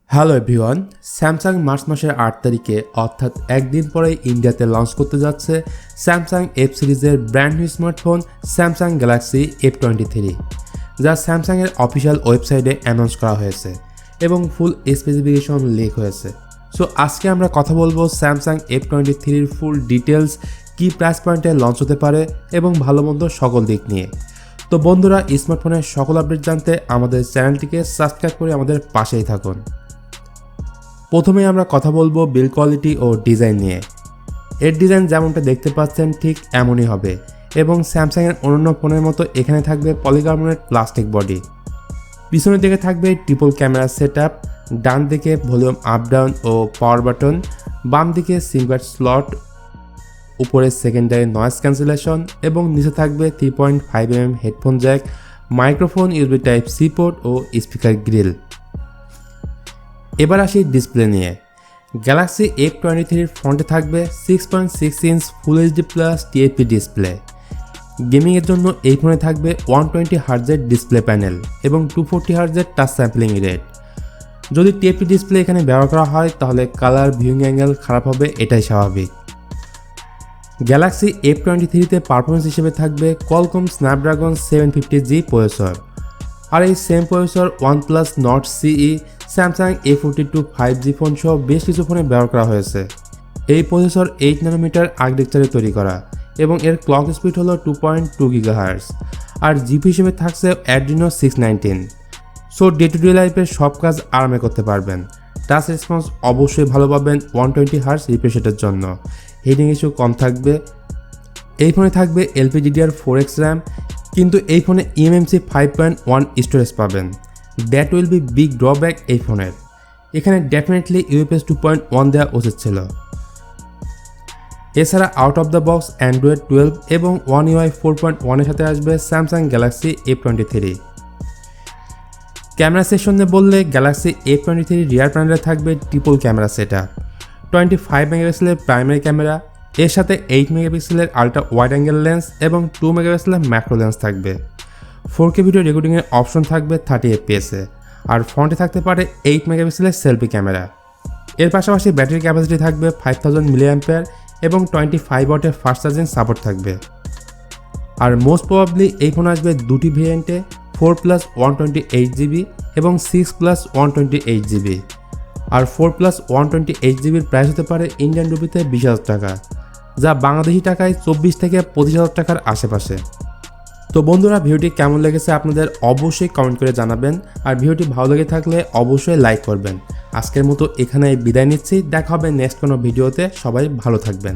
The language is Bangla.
হ্যালো এভরিওয়ান, স্যামসাং মার্চ মাসের 8 তারিখে অর্থাৎ একদিন পরে ইন্ডিয়াতে লঞ্চ করতে যাচ্ছে স্যামসাং এফ সিরিজের brand new smartphone Samsung Galaxy F23, যা স্যামসাংয়ের অফিসিয়াল ওয়েবসাইটে অ্যানাউন্স করা হয়েছে এবং ফুল স্পেসিফিকেশন লিক হয়েছে। সো আজকে আমরা কথা বলবো স্যামসাং F23-র ফুল ডিটেলস, কী প্রাইস পয়েন্টে লঞ্চ হতে পারে এবং ভালো মন্দ সকল দিক নিয়ে। তো বন্ধুরা, স্মার্টফোনের সকল আপডেট জানতে আমাদের চ্যানেলটিকে সাবস্ক্রাইব করে আমাদের পাশেই থাকুন। প্রথমে আমরা কথা বলবো বিল্ড কোয়ালিটি ও ডিজাইন নিয়ে। এর ডিজাইন যেমনটা দেখতে পাচ্ছেন ঠিক এমনই হবে এবং স্যামসাংয়ের অন্যান্য ফোনের মতো এখানে থাকবে পলিকার্বনেট প্লাস্টিক বডি। পিছনের দিকে থাকবে ট্রিপল ক্যামেরা সেটআপ, ডান দিকে ভলিউম আপ ডাউন ও পাওয়ার বাটন, বাম দিকে সিম কার্ড স্লট, উপরে সেকেন্ডারি নয়েজ ক্যান্সেলেশন এবং নিচে থাকবে 3.5mm headphone jack, microphone, USB type C port ও স্পিকার গ্রিল। এবার আসি ডিসপ্লে নিয়ে। গ্যালাক্সি F23-র ফ্রন্টে থাকবে 6.6 inch full HD plus TFP display. গেমিংয়ের জন্য এই ফোনে থাকবে 120 হার্জের ডিসপ্লে প্যানেল এবং 240 হার্জের টাচ স্যাম্পলিং রেট। যদি টিএফপি ডিসপ্লে এখানে ব্যবহার করা হয় তাহলে কালার ভিউইং অ্যাঙ্গেল খারাপ হবে, এটাই স্বাভাবিক। গ্যালাক্সি F23-তে পারফরমেন্স হিসেবে থাকবে কোয়ালকম স্ন্যাপড্রাগন 750G প্রসেসর, আর এই same processor OnePlus Nord CE, Samsung A42 5G phone সহ বেশ কিছু ফোনে ব্যবহার করা হয়েছে। এই প্রসেসর 8 ন্যানোমিটার আর্কিটেকচারে তৈরি করা এবং এর ক্লক স্পিড হলো 2.2 GHz, আর জিপি হিসেবে থাকছে Adreno 619। So day to day লাইফের সব কাজ আরামে করতে পারবেন। টাচ রেসপন্স অবশ্যই ভালো পাবেন 120 Hz রিফ্রেশ রেটের জন্য। হিটিং ইস্যু কম থাকবে। এই ফোনে থাকবে LPDDR4X র্যাম, কিন্তু এই ফোনে eMMC 5.1 স্টোরেজ পাবেন। That will be big drawback এই ফোনের। এখানে ডেফিনেটলি UFS 2.1 দেওয়া উচিত ছিল। এছাড়া out of the box Android 12 এবং One UI 4.1 এর সাথে আসবে স্যামসাং গ্যালাক্সি F23। ক্যামেরা সেকশনে বললে গ্যালাক্সি F23 রিয়ার প্যানেলে থাকবে ট্রিপল ক্যামেরা সেটআপ, 25 মেগাপিক্সেলের প্রাইমারি ক্যামেরা, এর সাথে 8 মেগাপিক্সেলের আল্ট্রা ওয়াইড অ্যাঙ্গেল লেন্স এবং 2 মেগাপিক্সেলের ম্যাক্রো লেন্স থাকবে। 4K ভিডিও রেকর্ডিংয়ের অপশন থাকবে 30 FPS-এ, আর ফ্রন্টে থাকতে পারে 8 মেগাপিক্সেলের সেলফি ক্যামেরা। এর পাশাপাশি ব্যাটারি ক্যাপাসিটি থাকবে 5000 mAh এবং 25 ওয়াটের ফাস্ট চার্জিং সাপোর্ট থাকবে। আর মোস্ট প্রবাবলি এই ফোন আসবে দুটি ভেরিয়েন্টে, 4+128GB এবং 6+128GB। আর 4+128GB প্রাইস হতে পারে ইন্ডিয়ান রুপিতে 20,000 টাকা, যা বাংলাদেশি টাকায় 24 থেকে 25,000 টাকার আশেপাশে। তো বন্ধুরা, ভিডিওটি কেমন লেগেছে আপনাদের অবশ্যই কমেন্ট করে জানাবেন, আর ভিডিওটি ভালো লেগে থাকলে অবশ্যই লাইক করবেন। আজকের মতো এখানেই বিদায় নিচ্ছি, দেখা হবে নেক্সট কোনো ভিডিওতে। সবাই ভালো থাকবেন।